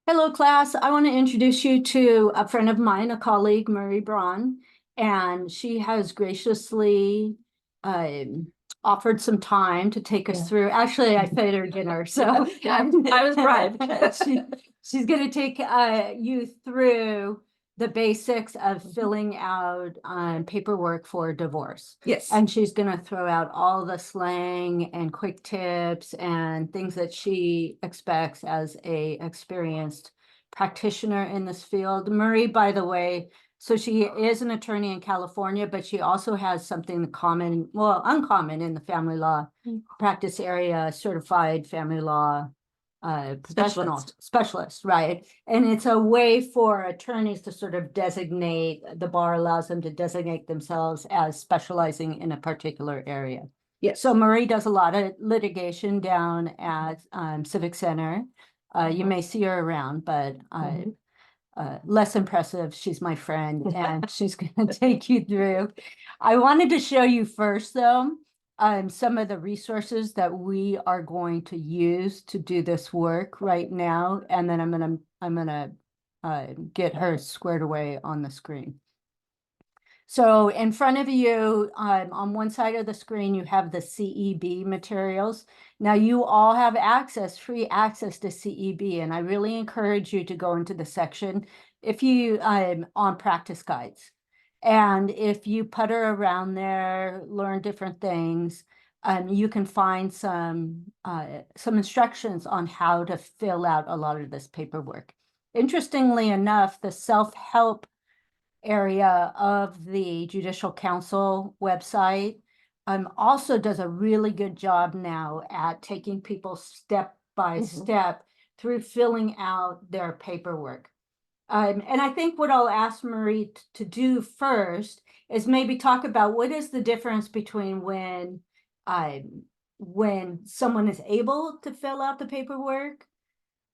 Hello, class. I want to introduce you to a friend of mine, a colleague, Marie Braun, and she has graciously offered some time to take us through. Actually, I fed her dinner, so I was bribed. She's going to take you through the basics of filling out paperwork for divorce. Yes. And she's going to throw out all the slang and quick tips and things that she expects as a experienced practitioner in this field. Marie, by the way, so she is an attorney in California, but she also has something common, well, uncommon in the family law practice area, certified family law professional specialist, right? And it's a way for attorneys to sort of designate, the bar allows them to designate themselves as specializing in a particular area. Yes. So Marie does a lot of litigation down at Civic Center. You may see her around, but less impressive. She's my friend, and she's going to take you through. I wanted to show you first, though, some of the resources that we are going to use to do this work right now, and then I'm gonna get her squared away on the screen. So in front of you, on one side of the screen, you have the CEB materials. Now you all have free access to CEB, and I really encourage you to go into the section if you on practice guides. And if you putter around there, learn different things, you can find some instructions on how to fill out a lot of this paperwork. Interestingly enough, the self-help area of the Judicial Council website also does a really good job now at taking people step by step through filling out their paperwork. And I think what I'll ask Marie to do first is maybe talk about what is the difference between when someone is able to fill out the paperwork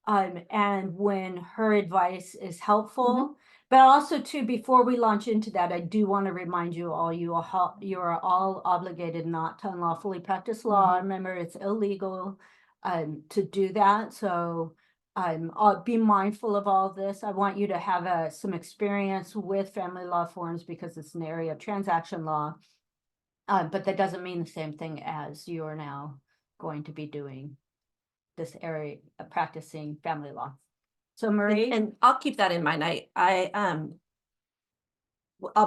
and when her advice is helpful. But also, too, before we launch into that, I do want to remind you all, you are all obligated not to unlawfully practice law. Remember, it's illegal to do that. So I'll be mindful of all this. I want you to have some experience with family law forms because it's an area of transaction law. But that doesn't mean the same thing as you are now going to be doing this area of practicing family law. So Marie, And I'll keep that in mind. I'll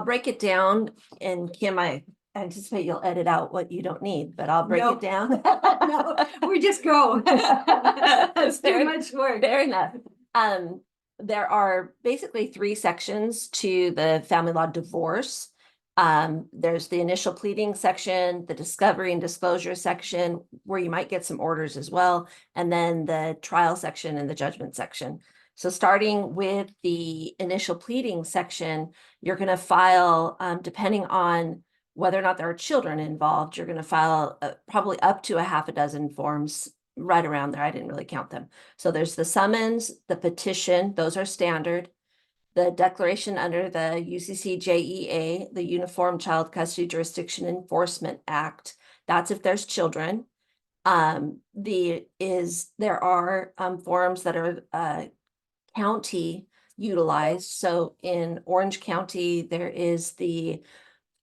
break it down, and Kim, I anticipate you'll edit out what you don't need, but I'll break it down. No, we just go. It's too much work. Fair enough. There are basically 3 sections to the family law divorce. There's the initial pleading section, the discovery and disclosure section, where you might get some orders as well, and then the trial section and the judgment section. So starting with the initial pleading section, you're going to file, depending on whether or not there are children involved, you're going to file probably up to a half a dozen forms, right around there. I didn't really count them. So there's the summons, the petition, those are standard. The declaration under the UCCJEA, the Uniform Child Custody Jurisdiction Enforcement Act, that's if there's children. There are forms that are county utilized. So in Orange County, there is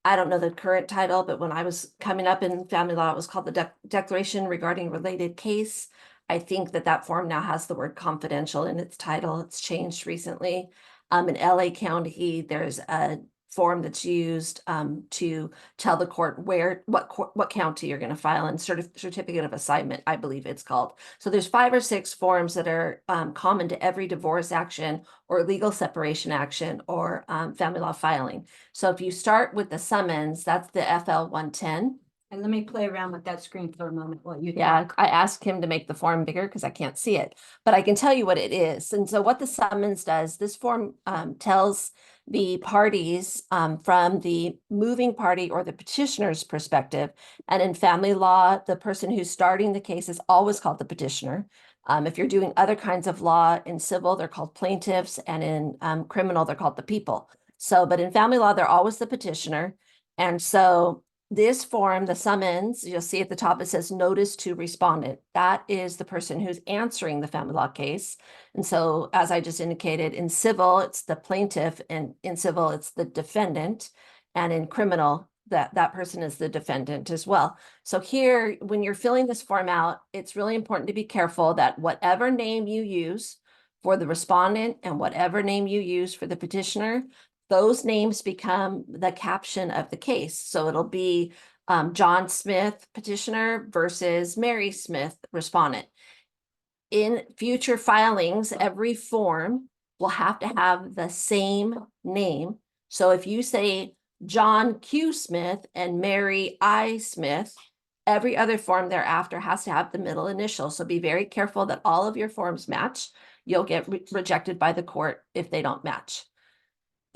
I don't know the current title, but when I was coming up in family law, it was called the Declaration Regarding Related Case. I think that form now has the word confidential in its title. It's changed recently. In LA County, there's a form that's used to tell the court what county you're going to file in. Certificate of assignment, I believe it's called. So there's 5 or 6 forms that are common to every divorce action or legal separation action or family law filing. So if you start with the summons, that's the FL 110. And let me play around with that screen for a moment while you talk. I asked him to make the form bigger because I can't see it, but I can tell you what it is. And so what the summons does, this form tells the parties from the moving party or the petitioner's perspective. And in family law, the person who's starting the case is always called the petitioner. If you're doing other kinds of law in civil, they're called plaintiffs, and in criminal, they're called the people. So, but in family law, they're always the petitioner. And so This form, the summons, you'll see at the top, it says notice to respondent. That is the person who's answering the family law case. And so, as I just indicated, in civil, it's the plaintiff, and in civil, it's the defendant. And in criminal, that person is the defendant as well. So here, when you're filling this form out, it's really important to be careful that whatever name you use for the respondent and whatever name you use for the petitioner, those names become the caption of the case. So it'll be John Smith petitioner versus Mary Smith respondent. In future filings, every form will have to have the same name. So if you say John Q. Smith and Mary I. Smith, every other form thereafter has to have the middle initial. So be very careful that all of your forms match. You'll get rejected by the court if they don't match.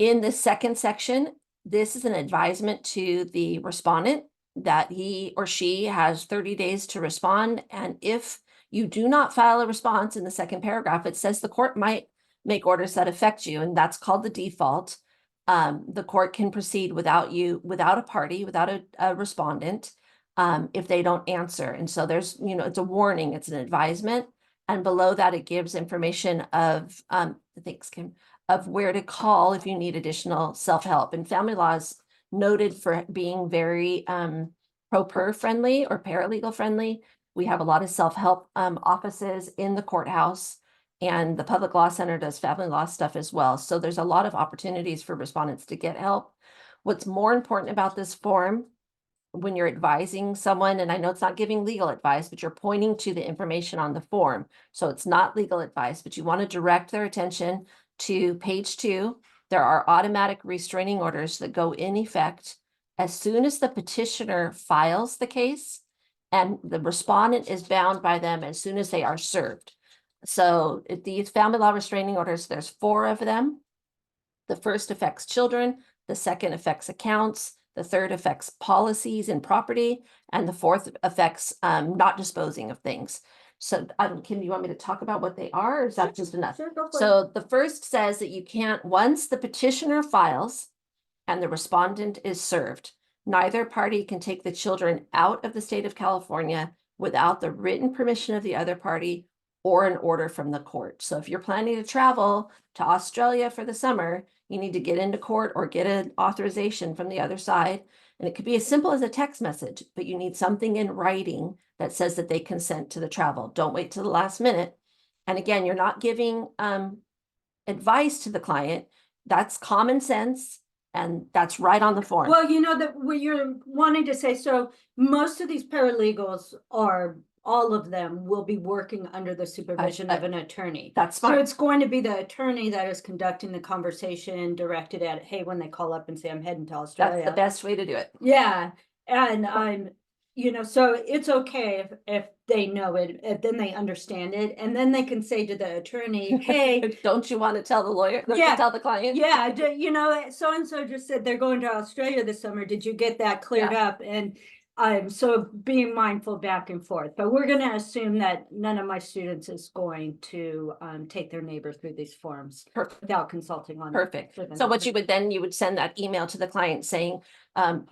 In the second section, this is an advisement to the respondent that he or she has 30 days to respond. And if you do not file a response in the second paragraph, it says the court might make orders that affect you, and that's called the default. The court can proceed without you, without a party, without a respondent, if they don't answer. And so there's, it's a warning, it's an advisement. And below that, it gives information of, thanks, Kim, of where to call if you need additional self-help. And family law is noted for being very pro per friendly or paralegal friendly. We have a lot of self-help offices in the courthouse, and the Public Law Center does family law stuff as well. So there's a lot of opportunities for respondents to get help. What's more important about this form when you're advising someone, and I know it's not giving legal advice, but you're pointing to the information on the form. So it's not legal advice, but you want to direct their attention to page 2. There are automatic restraining orders that go in effect as soon as the petitioner files the case, and the respondent is bound by them as soon as they are served. So these family law restraining orders, there's 4 of them. The first affects children, the second affects accounts, the third affects policies and property, and the fourth affects not disposing of things. So Kim, do you want me to talk about what they are, or is that just enough? Sure, go for it. So the first says that you can't, once the petitioner files and the respondent is served, neither party can take the children out of the state of California without the written permission of the other party or an order from the court. So if you're planning to travel to Australia for the summer, you need to get into court or get an authorization from the other side. And it could be as simple as a text message, but you need something in writing that says that they consent to the travel. Don't wait till the last minute. And again, you're not giving advice to the client. That's common sense, and that's right on the form. Well, that what you're wanting to say, so most of these paralegals are, all of them will be working under the supervision of an attorney. That's So fine. it's going to be the attorney that is conducting the conversation directed at, hey, when they call up and say, I'm heading to Australia. That's the best way to do it. Yeah, and so it's okay if they know it, if then they understand it, and then they can say to the attorney, hey, Don't you want to tell the lawyer? Yeah. Tell the client? yeah, so and so just said they're going to Australia this summer. Did you get that cleared up? And so being mindful back and forth, but we're going to assume that none of my students is going to take their neighbor through these forms Perfect. without consulting on it. Perfect. with an So what attorney. you would send that email to the client saying,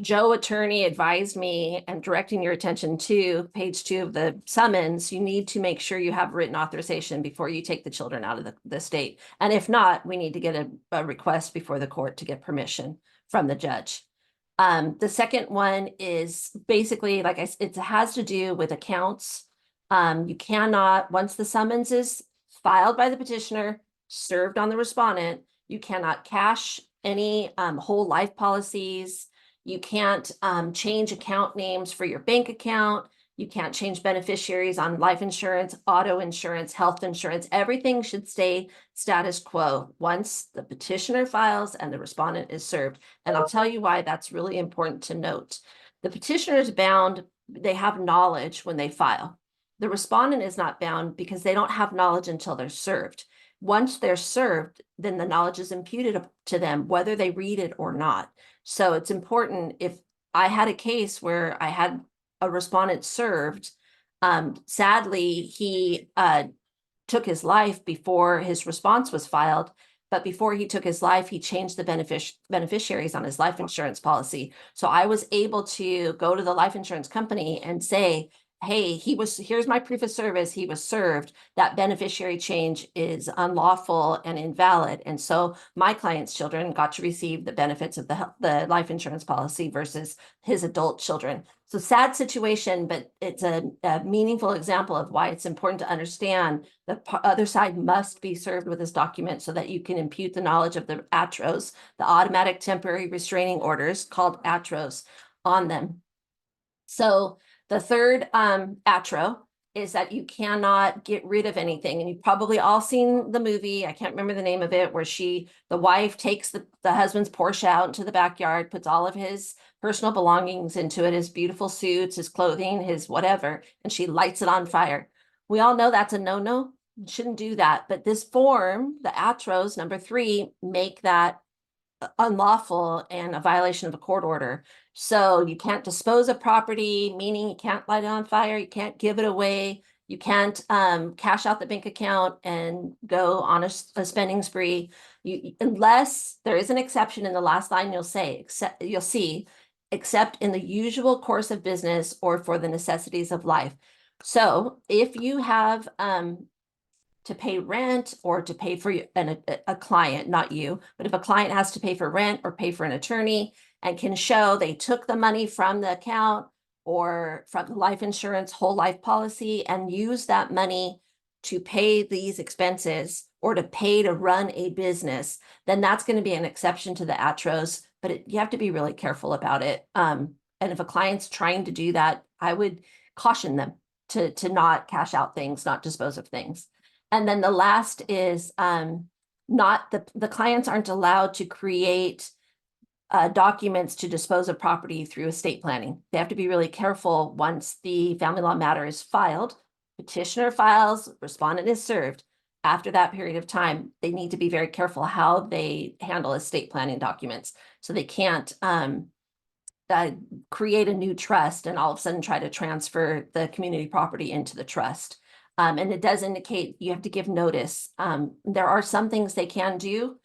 Joe attorney advised me, and directing your attention to page 2 of the summons. You need to make sure you have written authorization before you take the children out of the state. And if not, we need to get a request before the court to get permission from the judge. The second one is basically, like I said, it has to do with accounts. You cannot, once the summons is filed by the petitioner, served on the respondent, you cannot cash any whole life policies. You can't change account names for your bank account. You can't change beneficiaries on life insurance, auto insurance, health insurance. Everything should stay status quo once the petitioner files and the respondent is served. And I'll tell you why that's really important to note. The petitioner is bound, they have knowledge when they file. The respondent is not bound because they don't have knowledge until they're served. Once they're served, then the knowledge is imputed to them, whether they read it or not. So it's important. If I had a case where I had a respondent served, sadly, he took his life before his response was filed, but before he took his life, he changed the beneficiaries on his life insurance policy. So I was able to go to the life insurance company and say, hey, here's my proof of service. He was served. That beneficiary change is unlawful and invalid. And so my client's children got to receive the benefits of the life insurance policy versus his adult children. So sad situation, but it's a meaningful example of why it's important to understand the other side must be served with this document so that you can impute the knowledge of the ATROs, the automatic temporary restraining orders called ATROs, on them. So the third ATRO is that you cannot get rid of anything. And you've probably all seen the movie, I can't remember the name of it, where the wife takes the husband's Porsche out into the backyard, puts all of his personal belongings into it, his beautiful suits, his clothing, his whatever, and she lights it on fire. We all know that's a no-no. You shouldn't do that. But this form, the ATROs, number 3, make that unlawful and a violation of a court order. So you can't dispose of property, meaning you can't light it on fire, you can't give it away, you can't cash out the bank account and go on a spending spree. Unless there is an exception in the last line, you'll see, except in the usual course of business or for the necessities of life. So if you have to pay rent or to pay for a client, not you, but if a client has to pay for rent or pay for an attorney and can show they took the money from the account or from the life insurance whole life policy and use that money to pay these expenses or to pay to run a business, then that's going to be an exception to the ATROs, but you have to be really careful about it. And if a client's trying to do that, I would caution them to not cash out things, not dispose of things. And then the last is not the clients aren't allowed to create documents to dispose of property through estate planning. They have to be really careful once the family law matter is filed, petitioner files, respondent is served. After that period of time, they need to be very careful how they handle estate planning documents. So they can't create a new trust and all of a sudden try to transfer the community property into the trust. And it does indicate you have to give notice. There are some things they can do.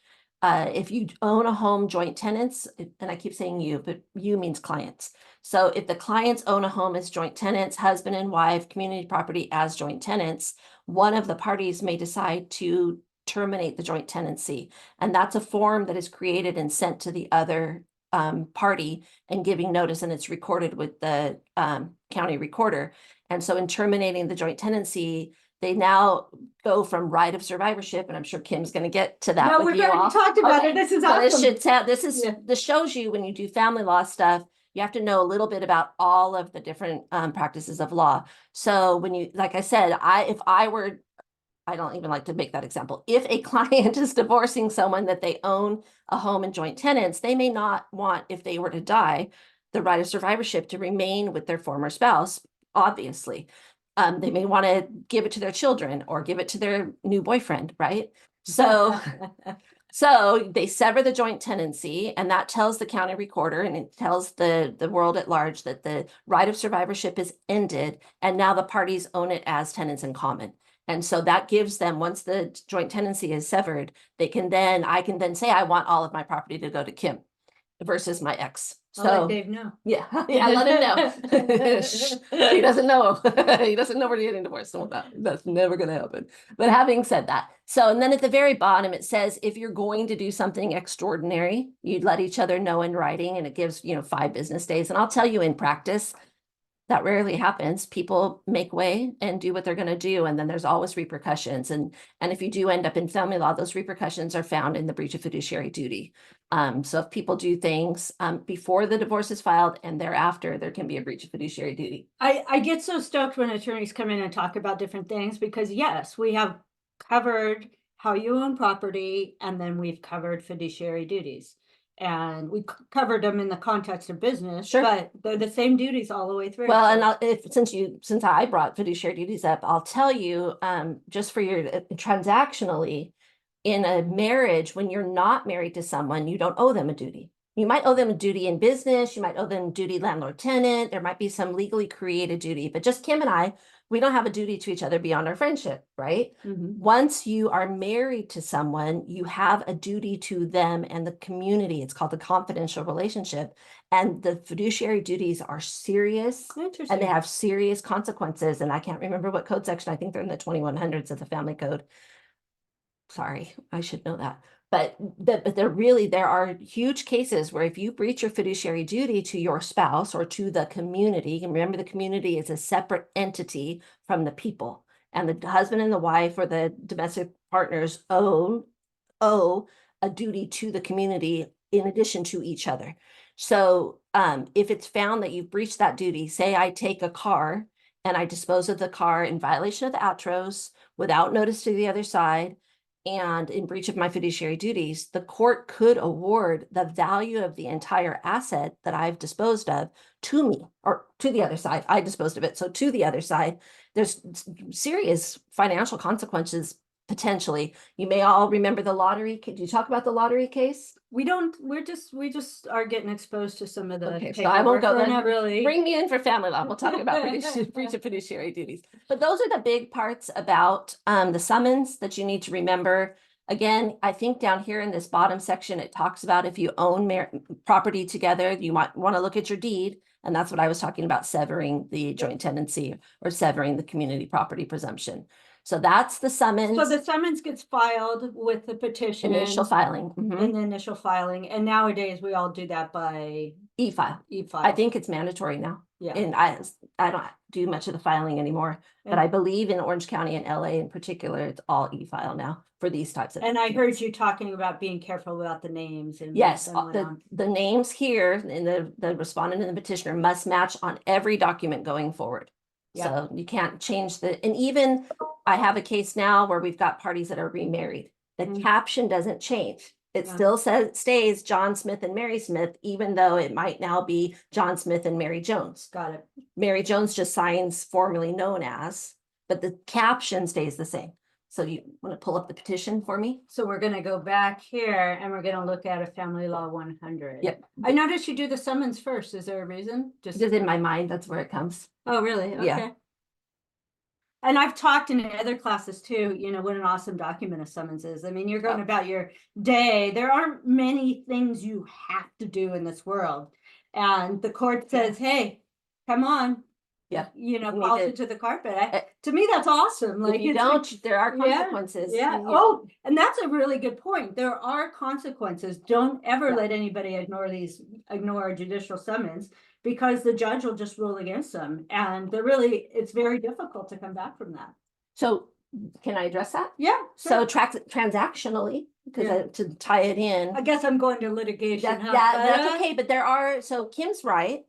If you own a home, joint tenants, and I keep saying you, but you means clients. So if the clients own a home as joint tenants, husband and wife, community property as joint tenants, one of the parties may decide to terminate the joint tenancy. And that's a form that is created and sent to the other party and giving notice, and it's recorded with the county recorder. And so in terminating the joint tenancy, they now go from right of survivorship, and I'm sure Kim's going to get to that. No, we've already talked about it. This is awesome. This shows you when you do family law stuff, you have to know a little bit about all of the different practices of law. So when you, like I said, I don't even like to make that example. If a client is divorcing someone that they own a home and joint tenants, they may not want, if they were to die, the right of survivorship to remain with their former spouse, obviously. They may want to give it to their children or give it to their new boyfriend, right? So, so they sever the joint tenancy, and that tells the county recorder and it tells the world at large that the right of survivorship is ended, and now the parties own it as tenants in common. And so that gives them, once the joint tenancy is severed, I can then say, I want all of my property to go to Kim versus my ex. So let Dave know. Yeah, let him know. He doesn't know. He doesn't know we're getting divorced. So that's never going to happen. But having said that, and then at the very bottom, it says, if you're going to do something extraordinary, you'd let each other know in writing, and it gives, 5 business days. And I'll tell you, in practice, that rarely happens. People make way and do what they're going to do. And then there's always repercussions. And if you do end up in family law, those repercussions are found in the breach of fiduciary duty. So if people do things before the divorce is filed and thereafter, there can be a breach of fiduciary duty. I get so stoked when attorneys come in and talk about different things, because yes, we have covered how you own property, and then we've covered fiduciary duties. And we covered them in the context of business, Sure. But they're the same duties all the way through. Well, and since I brought fiduciary duties up, I'll tell you, just for your transactionally, in a marriage, when you're not married to someone, you don't owe them a duty. You might owe them a duty in business. You might owe them duty landlord tenant. There might be some legally created duty, but just Kim and I, we don't have a duty to each other beyond our friendship, right? Once you are married to someone, you have a duty to them and the community. It's called the confidential relationship. And the fiduciary duties are serious and they have serious consequences. And I can't remember what code section. I think they're in the 2100s of the family code. Sorry, I should know that. But there are huge cases where if you breach your fiduciary duty to your spouse or to the community, and remember the community is a separate entity from the people, and the husband and the wife or the domestic partners owe a duty to the community in addition to each other. So if it's found that you've breached that duty, say I take a car and I dispose of the car in violation of the outros without notice to the other side, and in breach of my fiduciary duties, the court could award the value of the entire asset that I've disposed of to me or to the other side. I disposed of it. So to the other side, there's serious financial consequences potentially. You may all remember the lottery. Could you talk about the lottery case? We don't, we just are getting exposed to some of the Okay, so I won't go paperwork. We're there. not really. Bring me in for family law. We'll talk about breach of fiduciary duties. But those are the big parts about the summons that you need to remember. Again, I think down here in this bottom section, it talks about if you own property together, you might want to look at your deed. And that's what I was talking about, severing the joint tenancy or severing the community property presumption. So that's the summons. So the summons gets filed with the petition. Initial filing. In the initial filing. And nowadays we all do that by e-file. e-file. I think it's mandatory now. Yeah. And I don't do much of the filing anymore, but I believe in Orange County and LA in particular, it's all e-file now for these types of. And I heard you talking about being careful about the names. And yes, the names here in the respondent and the petitioner must match on every document going forward. Yeah. So you can't change and even I have a case now where we've got parties that are remarried. The caption doesn't change. It still stays John Smith and Mary Smith, even though it might now be John Smith and Mary Jones. Got it. Mary Jones just signs formerly known as, but the caption stays the same. So you want to pull up the petition for me? So we're going to go back here and we're going to look at a family law 100. Yep. I noticed you do the summons first. Is there a reason? Just in my mind, that's where it comes. Oh, really? Okay. Yeah. And I've talked in other classes too, you know, what an awesome document a summons is. I mean, you're going about your day. There aren't many things you have to do in this world. And the court says, hey, come on. Yeah. You know, falls it to the carpet. To me, that's awesome. Like, if you don't, there are consequences. Yeah. Oh, and that's a really good point. There are consequences. Don't ever let anybody ignore a judicial summons, because the judge will just rule against them. And it's very difficult to come back from that. So can I address that? Yeah. Sure. So transactionally, because to tie it in. I guess I'm going to litigation. That's okay. But so Kim's right.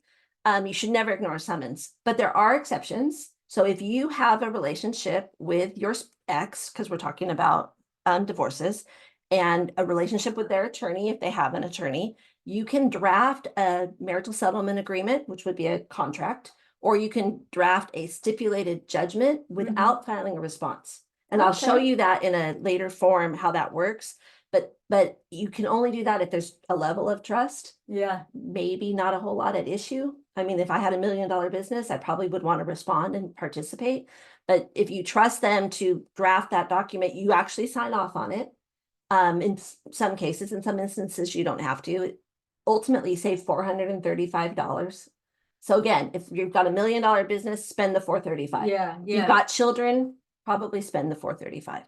You should never ignore a summons, but there are exceptions. So if you have a relationship with your ex, because we're talking about divorces, and a relationship with their attorney, if they have an attorney, you can draft a marital settlement agreement, which would be a contract, or you can draft a stipulated judgment without filing a response. And I'll show you that in a later form, how that works. But you can only do that if there's a level of trust. Yeah. Maybe not a whole lot at issue. I mean, if I had $1 million business, I probably would want to respond and participate. But if you trust them to draft that document, you actually sign off on it. In some cases, in some instances, you don't have to. Ultimately, save $435. So again, if you've got $1 million business, spend the $435. Yeah. You've got children, probably spend the $435.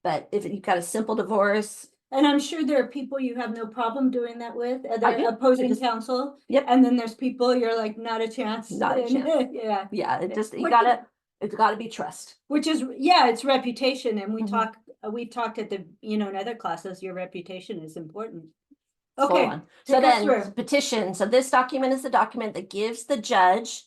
But if you've got a simple divorce. And I'm sure there are people you have no problem doing that with, opposing counsel. Yep. And then there's people you're like, not a chance. Not a chance. Yeah. Yeah. It's gotta be trust. Which is, it's reputation. And we've talked at the, in other classes, your reputation is important. Okay. So then petition. So this document is the document that gives the judge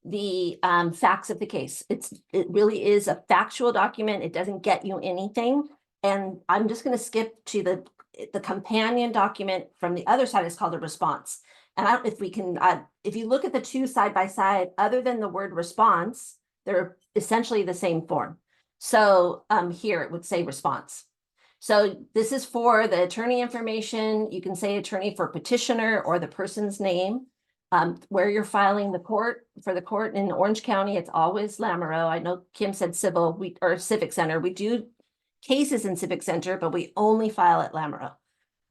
the facts of the case. It really is a factual document. It doesn't get you anything. And I'm just going to skip to the companion document from the other side. Is called a response. And if you look at the two side by side, other than the word response, they're essentially the same form. So here it would say response. So this is for the attorney information. You can say attorney for petitioner or the person's name. Where you're filing for the court in Orange County, it's always Lamoureux. I know Kim said or Civic Center. We do cases in Civic Center, but we only file at Lamoureux.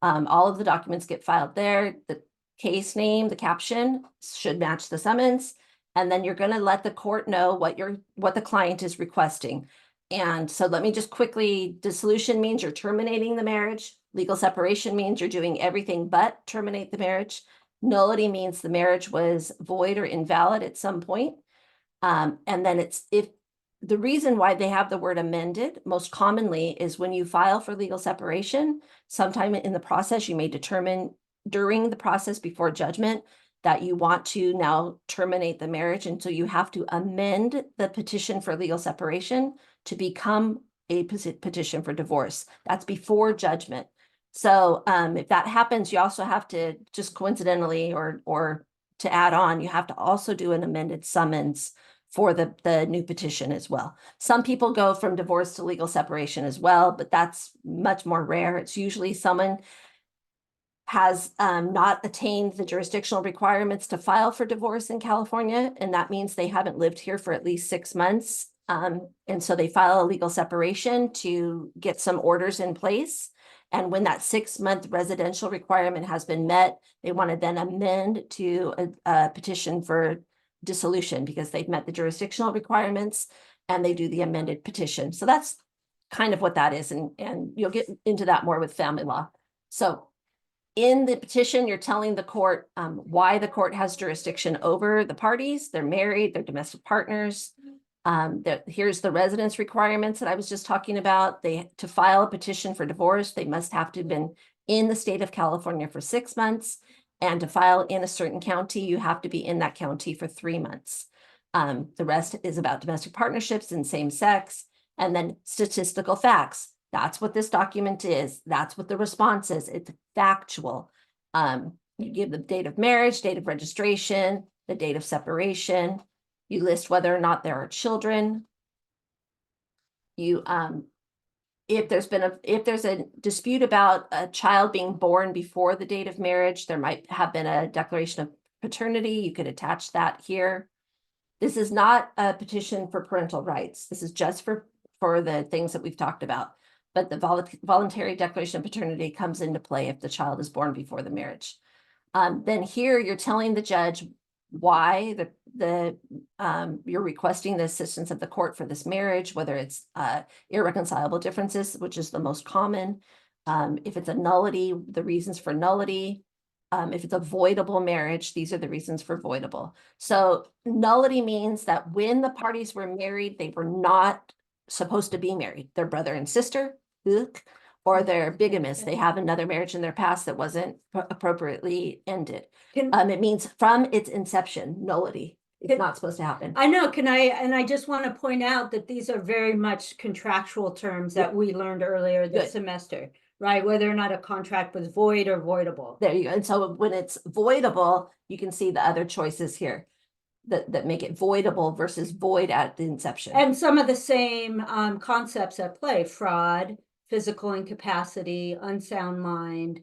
All of the documents get filed there. The case name, the caption should match the summons. And then you're going to let the court know what the client is requesting. And so let me just quickly, dissolution means you're terminating the marriage. Legal separation means you're doing everything but terminate the marriage. Nullity means the marriage was void or invalid at some point. And then if the reason why they have the word amended most commonly is when you file for legal separation, sometime in the process, you may determine during the process before judgment that you want to now terminate the marriage. And so you have to amend the petition for legal separation to become a petition for divorce. That's before judgment. So if that happens, you also have to just coincidentally or to add on, you have to also do an amended summons for the new petition as well. Some people go from divorce to legal separation as well, but that's much more rare. It's usually someone has not attained the jurisdictional requirements to file for divorce in California, and that means they haven't lived here for at least 6 months. And so they file a legal separation to get some orders in place. And when that 6-month residential requirement has been met, they want to then amend to a petition for dissolution because they've met the jurisdictional requirements and they do the amended petition. So that's kind of what that is. And you'll get into that more with family law. So in the petition, you're telling the court why the court has jurisdiction over the parties. They're married, they're domestic partners. Here's the residence requirements that I was just talking about. To file a petition for divorce, they must have to have been in the state of California for 6 months. And to file in a certain county, you have to be in that county for 3 months. The rest is about domestic partnerships and same sex, and then statistical facts. That's what this document is. That's what the response is. It's factual. You give the date of marriage, date of registration, the date of separation. You list whether or not there are children. You, if there's a dispute about a child being born before the date of marriage, there might have been a declaration of paternity. You could attach that here. This is not a petition for parental rights. This is just for the things that we've talked about. But the voluntary declaration of paternity comes into play if the child is born before the marriage. Then here you're telling the judge why you're requesting the assistance of the court for this marriage, whether it's irreconcilable differences, which is the most common. If it's a nullity, the reasons for nullity. If it's a voidable marriage, these are the reasons for voidable. So nullity means that when the parties were married, they were not supposed to be married. They're brother and sister, or they're bigamous. They have another marriage in their past that wasn't appropriately ended. It means from its inception, nullity. It's not supposed to happen. I know, and I just want to point out that these are very much contractual terms that we learned earlier this semester, right? Whether or not a contract was void or voidable. There you go. And so when it's voidable, you can see the other choices here that make it voidable versus void at the inception. And some of the same concepts at play: fraud, physical incapacity, unsound mind,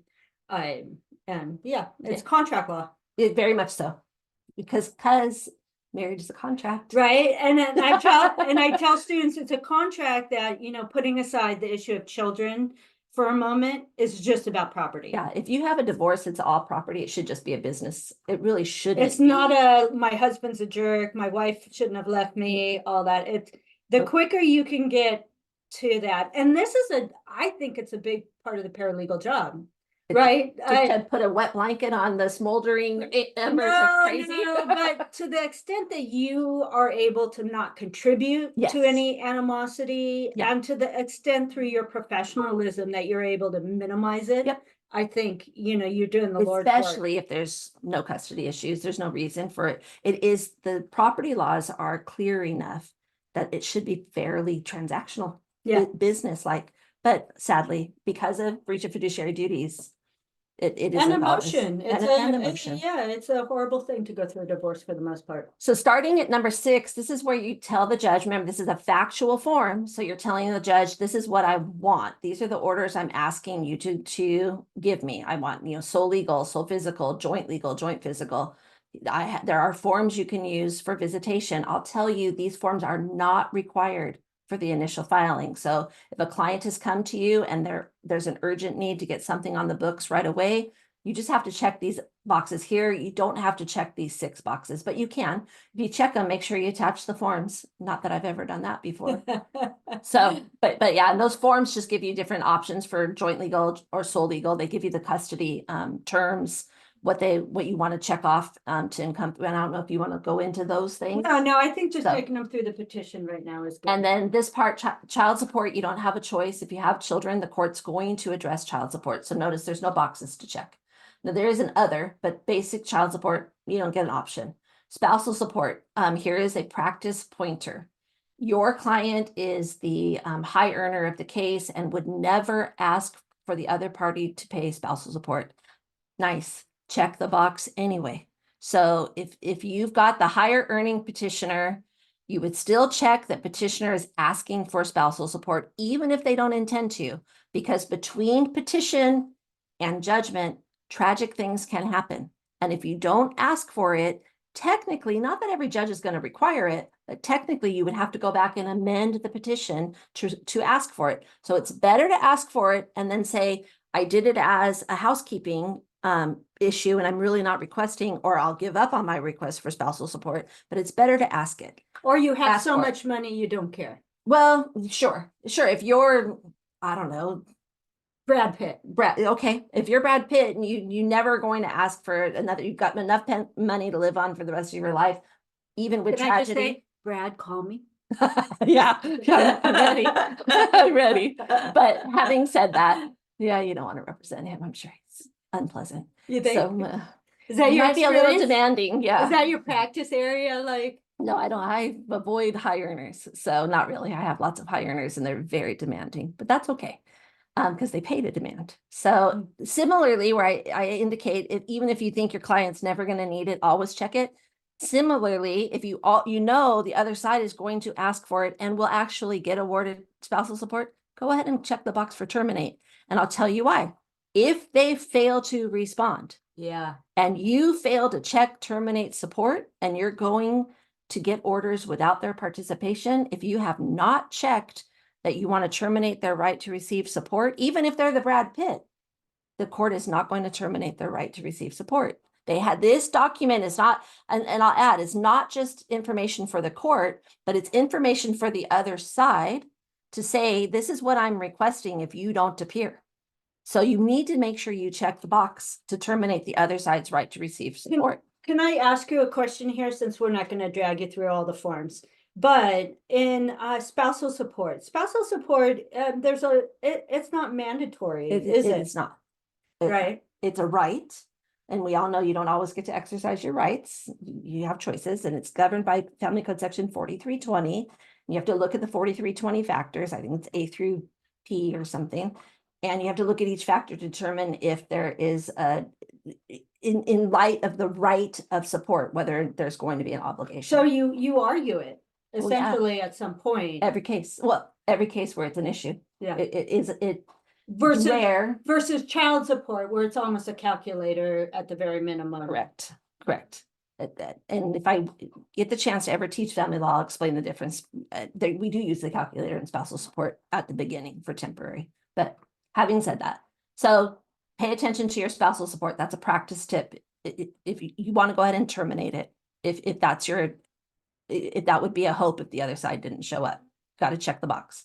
and yeah, it's contract law. Very much so, because marriage is a contract, right? And I tell students it's a contract that, putting aside the issue of children for a moment, is just about property. Yeah, if you have a divorce, it's all property. It should just be a business. It really shouldn't. It's not my husband's a jerk, my wife shouldn't have left me, all that. The quicker you can get to that, and this is I think it's a big part of the paralegal job. Right, to put a wet blanket on the smoldering embers of crazy. No, but to the extent that you are able to not contribute to any animosity, and to the extent through your professionalism that you're able to minimize it, I think you're doing the Lord's work. Especially if there's no custody issues, there's no reason for it. The property laws are clear enough that it should be fairly transactional, business-like. But sadly, because of breach of fiduciary duties, it is an emotion. Emotion. It's a horrible thing to go through a divorce for the most part. So starting at number 6, this is where you tell the judge, remember, this is a factual form. So you're telling the judge, this is what I want. These are the orders I'm asking you to give me. I want, sole legal, sole physical, joint legal, joint physical. there are forms you can use for visitation. I'll tell you, these forms are not required for the initial filing. So if a client has come to you and there's an urgent need to get something on the books right away, you just have to check these boxes here. You don't have to check these 6 boxes, but you can. If you check them, make sure you attach the forms. Not that I've ever done that before. So, but yeah, and those forms just give you different options for joint legal or sole legal. They give you the custody terms, what you want to check off to encompass. And I don't know if you want to go into those things. No, I think just So- taking them through the petition right now is good. And then this part, child support, you don't have a choice. If you have children, the court's going to address child support. So notice there's no boxes to check. Now there is an other, but basic child support, you don't get an option. Spousal support, here is a practice pointer. Your client is the high earner of the case and would never ask for the other party to pay spousal support. Nice, check the box anyway. So if you've got the higher earning petitioner, you would still check that petitioner is asking for spousal support, even if they don't intend to, because between petition and judgment, tragic things can happen. And if you don't ask for it, technically, not that every judge is going to require it, but technically you would have to go back and amend the petition to ask for it. So it's better to ask for it and then say, I did it as a housekeeping issue and I'm really not requesting, or I'll give up on my request for spousal support, but it's better to ask it. Or you have Ask so for it. much money, you don't care. Well, sure. If you're, I don't know, Brad Pitt. okay, if you're Brad Pitt and you never going to ask for another, you've got enough money to live on for the rest of your life, even with Can I just tragedy. say, Brad, call me? Yeah, I'm ready. I'm ready. But having said that, yeah, you don't want to represent him. I'm sure he's unpleasant. You think? So Is that he your might be a little experience? demanding. Yeah. Is that your practice area? Like, No, I don't. I avoid high earners. So not really. I have lots of high earners and they're very demanding, but that's okay. Because they pay to demand. So similarly, where I indicate even if you think your client's never going to need it, always check it. Similarly, if the other side is going to ask for it and will actually get awarded spousal support, go ahead and check the box for terminate. And I'll tell you why. If they fail to respond, yeah. and you fail to check terminate support, and you're going to get orders without their participation, if you have not checked that you want to terminate their right to receive support, even if they're the Brad Pitt, the court is not going to terminate their right to receive support. They had this document is not, and I'll add, it's not just information for the court, but it's information for the other side to say, this is what I'm requesting if you don't appear. So you need to make sure you check the box to terminate the other side's right to receive support. Can I ask you a question here, since we're not going to drag you through all the forms? But in spousal support, it's not mandatory, is it? It's not. Right. It's a right. And we all know you don't always get to exercise your rights. You have choices, and it's governed by Family Code Section 4320. You have to look at the 4320 factors. I think it's A through P or something. And you have to look at each factor to determine if there is in light of the right of support, whether there's going to be an obligation. So you argue it Well, yeah. essentially at some point. Every case where it's an issue. Yeah. It versus child support, where it's almost a calculator at the very minimum. Correct. And if I get the chance to ever teach family law, I'll explain the difference. We do use the calculator in spousal support at the beginning for temporary. But having said that, so pay attention to your spousal support. That's a practice tip. If you want to go ahead and terminate it, if that would be a hope if the other side didn't show up. Got to check the box.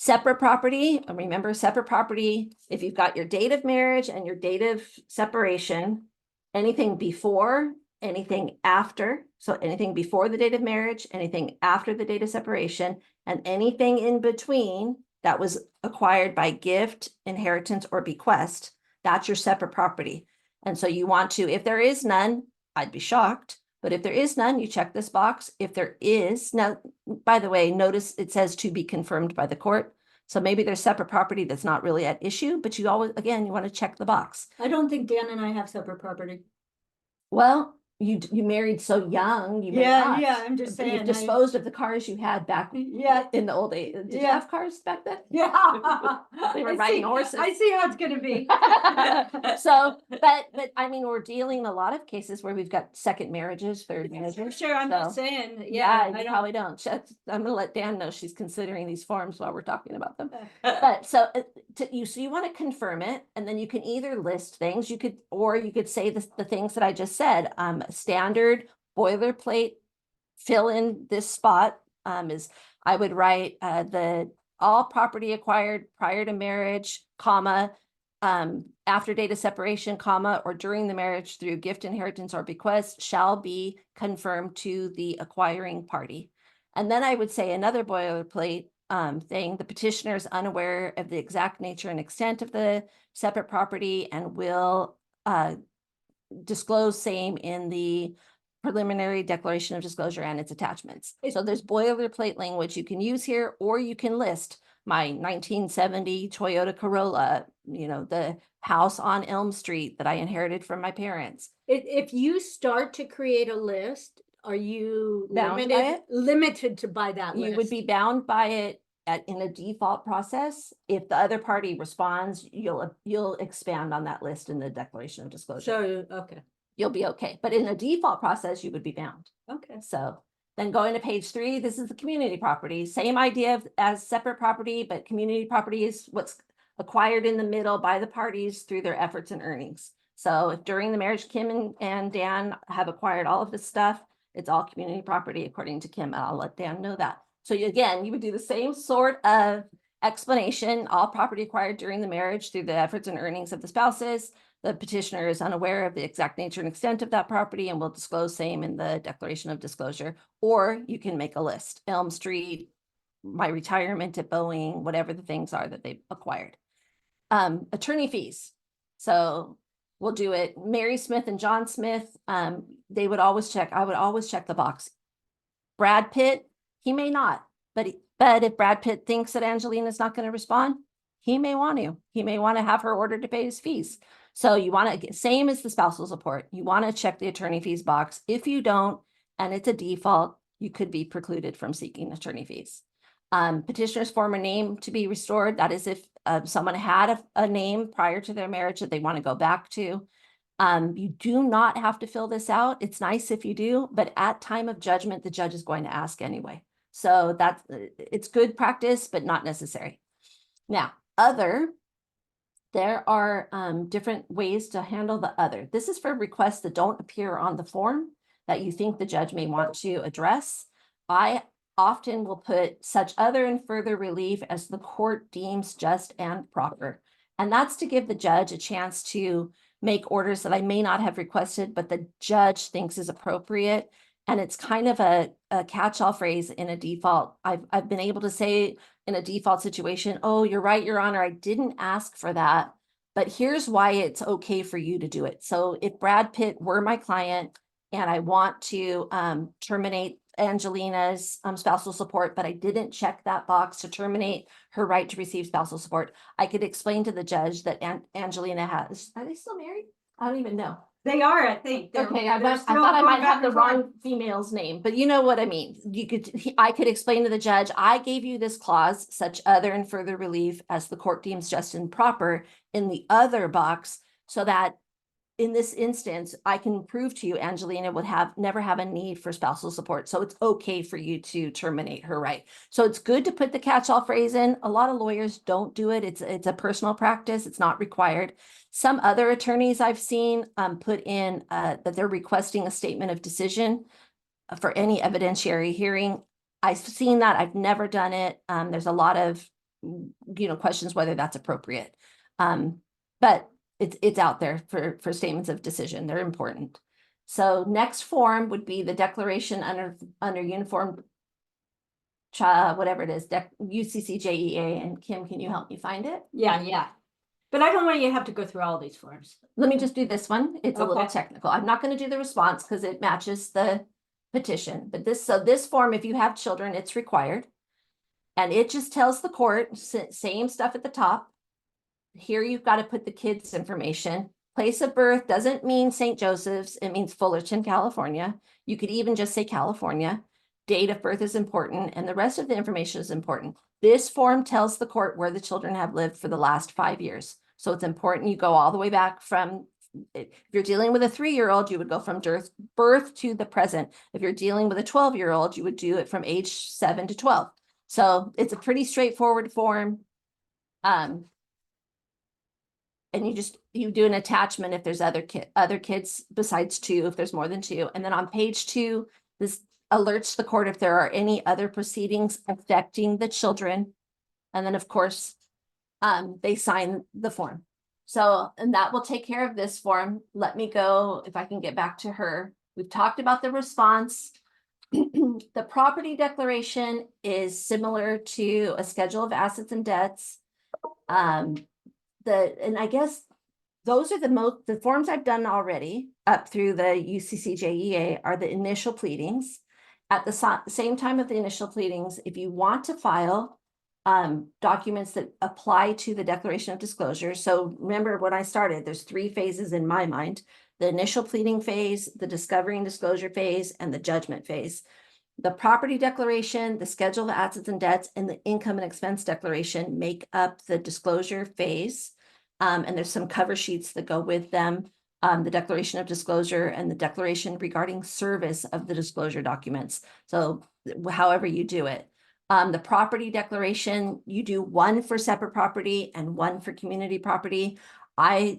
Separate property, remember separate property, if you've got your date of marriage and your date of separation, anything before, anything after, so anything before the date of marriage, anything after the date of separation, and anything in between that was acquired by gift, inheritance, or bequest, that's your separate property. And so you want to, if there is none, I'd be shocked. But if there is none, you check this box. If there is, now, by the way, notice it says to be confirmed by the court. So maybe there's separate property that's not really at issue, but you always, again, you want to check the box. I don't think Dan and I have separate property. Well, you married so young, you may not. I'm just But you've saying. disposed of the cars you had back Yeah. in the old days. Did you Yeah. have cars back then? Yeah. They were I riding see- horses. I see how it's gonna be. So, but I mean, we're dealing in a lot of cases where we've got second marriages, third marriages. Sure, I'm just so- saying, Yeah, I you don't. probably don't. I'm gonna let Dan know she's considering these forms while we're talking about them. But so you want to confirm it, and then you can either list things, or you could say the things that I just said. Standard boilerplate, fill in this spot, is I would write the all property acquired prior to marriage, comma, after date of separation, comma, or during the marriage through gift, inheritance, or bequest shall be confirmed to the acquiring party. And then I would say another boilerplate thing: the petitioner is unaware of the exact nature and extent of the separate property and will disclose same in the preliminary declaration of disclosure and its attachments. So there's boilerplate language you can use here, or you can list my 1970 Toyota Corolla, the house on Elm Street that I inherited from my parents. If you start to create a list, are you Bound by it? limited to by that list? You would be bound by it in a default process. If the other party responds, you'll expand on that list in the declaration of disclosure. So, okay, You'll be okay. But in a default process, you would be bound. okay. So then going to page 3, this is the community property. Same idea as separate property, but community property is what's acquired in the middle by the parties through their efforts and earnings. So if during the marriage, Kim and Dan have acquired all of this stuff, it's all community property according to Kim, and I'll let Dan know that. So again, you would do the same sort of explanation: all property acquired during the marriage through the efforts and earnings of the spouses. The petitioner is unaware of the exact nature and extent of that property and will disclose same in the declaration of disclosure. Or you can make a list: Elm Street, my retirement at Boeing, whatever the things are that they've acquired. Attorney fees. So we'll do it. Mary Smith and John Smith, they would always check. I would always check the box. Brad Pitt, he may not, but if Brad Pitt thinks that Angelina's not going to respond, he may want to have her ordered to pay his fees. So you want to, same as the spousal support, you want to check the attorney fees box. If you don't, and it's a default, you could be precluded from seeking attorney fees. Petitioner's former name to be restored. That is if someone had a name prior to their marriage that they want to go back to. You do not have to fill this out. It's nice if you do, but at time of judgment, the judge is going to ask anyway. So it's good practice, but not necessary. Now, there are different ways to handle the other. This is for requests that don't appear on the form that you think the judge may want to address. I often will put such other and further relief as the court deems just and proper. And that's to give the judge a chance to make orders that I may not have requested, but the judge thinks is appropriate. And it's kind of a catch-all phrase in a default. I've been able to say in a default situation, oh, you're right, Your Honor, I didn't ask for that, but here's why it's okay for you to do it. So if Brad Pitt were my client and I want to terminate Angelina's spousal support, but I didn't check that box to terminate her right to receive spousal support, I could explain to the judge that Angelina has, are they still married? I don't even know. They are, I think. Okay, I thought I might have the wrong female's name, but you know what I mean. I could explain to the judge, I gave you this clause, such other and further relief as the court deems just and proper, in the other box, so that in this instance, I can prove to you Angelina would never have a need for spousal support. So it's okay for you to terminate her right. So it's good to put the catch-all phrase in. A lot of lawyers don't do it. It's a personal practice. It's not required. Some other attorneys I've seen put in that they're requesting a statement of decision for any evidentiary hearing. I've seen that. I've never done it. There's a lot of questions whether that's appropriate. But it's out there for statements of decision. They're important. So next form would be the declaration under uniform whatever it is, UCCJEA. And Kim, can you help me find it? Yeah. But I don't want you to have to go through all these forms. Let me just do this one. It's a little Okay. technical. I'm not going to do the response because it matches the petition. But this form, if you have children, it's required. And it just tells the court, same stuff at the top. Here you've got to put the kids' information, Place of birth doesn't mean St. Joseph's, it means Fullerton, California. You could even just say California. Date of birth is important, and the rest of the information is important. This form tells the court where the children have lived for the last 5 years. So it's important you go all the way back from, if you're dealing with a 3-year-old, you would go from birth to the present. If you're dealing with a 12-year-old, you would do it from age 7 to 12. So it's a pretty straightforward form. And you do an attachment if there's other kids besides 2, if there's more than 2. And then on page 2, this alerts the court if there are any other proceedings affecting the children. And then, of course, they sign the form. So, and that will take care of this form. Let me go, if I can get back to her. We've talked about the response. The property declaration is similar to a schedule of assets and debts. And I guess those are the forms I've done already up through the UCCJEA are the initial pleadings. At the same time of the initial pleadings, if you want to file documents that apply to the declaration of disclosure. So remember when I started, there's 3 phases in my mind: the initial pleading phase, the discovery and disclosure phase, and the judgment phase. The property declaration, the schedule of assets and debts, and the income and expense declaration make up the disclosure phase. And there's some cover sheets that go with them. The declaration of disclosure and the declaration regarding service of the disclosure documents. So however you do it. The property declaration, you do one for separate property and one for community property. I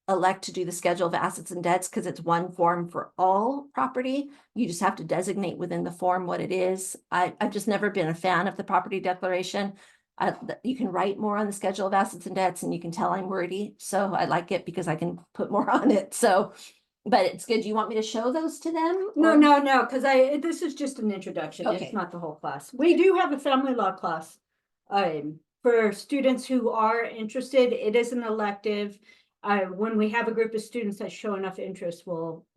elect to do the schedule of assets and debts because it's one form for all property. You just have to designate within the form what it is. I've just never been a fan of the property declaration. You can write more on the schedule of assets and debts, and you can tell I'm wordy. So I like it because I can put more on it. So, but it's good. Do you want me to show those to them? No, because this is just an introduction. Okay. It's not the whole class. We do have a family law class. For students who are interested, it is an elective. When we have a group of students that show enough interest,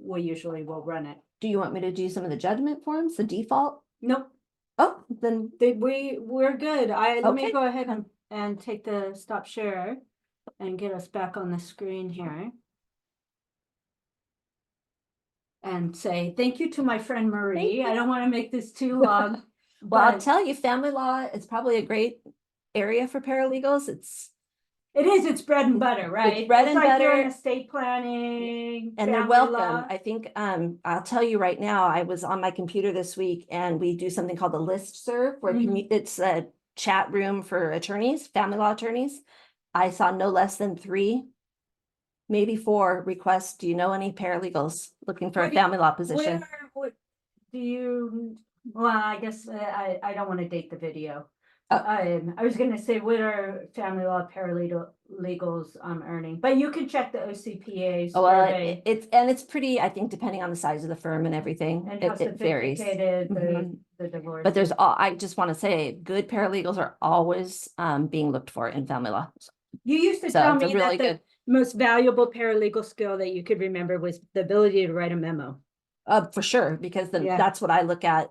we usually will run it. Do you want me to do some of the judgment forms, the default? Nope. Oh, then We're good. Let me Okay. go ahead and take the stop share and get us back on the screen here. And say thank you to my friend Marie. I don't want to make this too long. well, I'll but tell you, family law is probably a great area for paralegals. it's bread and butter, right? bread and like butter. doing estate planning, And they're family welcome. law. I think I'll tell you right now, I was on my computer this week and we do something called the listserv where it's a chat room for attorneys, family law attorneys. I saw no less than 3, maybe 4 requests. Do you know any paralegals looking for a family law position? What do you? Well, I guess I don't want to date the video. Oh. I was gonna say, what are family law paralegals earning? But you can check the OCPA Oh, well, survey. it's pretty, I think, depending on the size of the firm and everything, And how it varies. sophisticated Mhm. the divorce. But there's I just want to say, good paralegals are always being looked for in family law. You used to So tell it's a me really that the good. most valuable paralegal skill that you could remember was the ability to write a memo. For sure, because Yeah. that's what I look at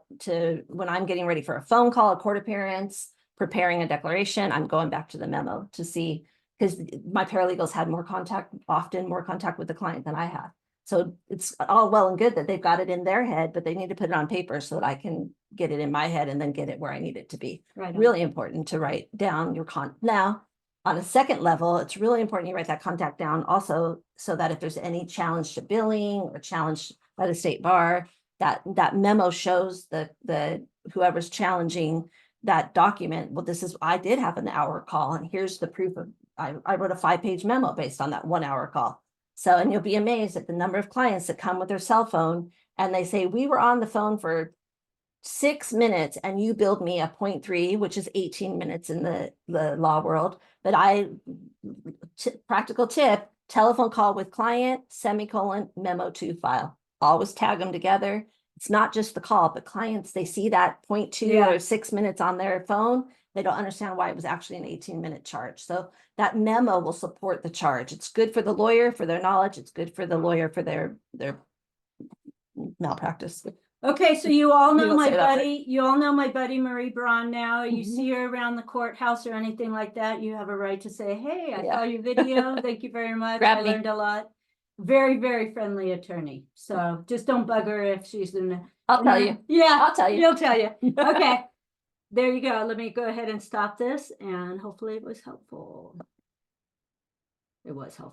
when I'm getting ready for a phone call, a court appearance, preparing a declaration. I'm going back to the memo to see, because my paralegals had often more contact with the client than I have. So it's all well and good that they've got it in their head, but they need to put it on paper so that I can get it in my head and then get it where I need it to be. Right. Really important to write down your now. On a second level, it's really important you write that contact down also, so that if there's any challenge to billing or challenge by the state bar, that memo shows the whoever's challenging that document. Well, I did have an hour call, and here's the proof of I wrote a 5-page memo based on that 1 hour call. So, and you'll be amazed at the number of clients that come with their cell phone and they say, we were on the phone for 6 minutes and you billed me a 0.3, which is 18 minutes in the law world. But practical tip, telephone call with client, semicolon, memo to file. Always tag them together. It's not just the call, but clients, they see that 0.2 or 6 minutes on their phone. They don't understand why it was actually an 18-minute charge. So that memo will support the charge. It's good for the lawyer for their knowledge. It's good for the lawyer for their malpractice. Okay, so you all We know won't my say that, but- buddy, you all know my buddy Marie Braun now. You Mhm. see her around the courthouse or anything like that, you have a right to say, hey, I Yeah. saw your video. Thank you very much. Grab I me. learned a lot. Very, very friendly attorney. So just don't bug her if she's in. I'll tell you. Yeah, I'll tell you. You'll tell you. Okay. There you go. Let me go ahead and stop this and hopefully it was helpful. It was helpful.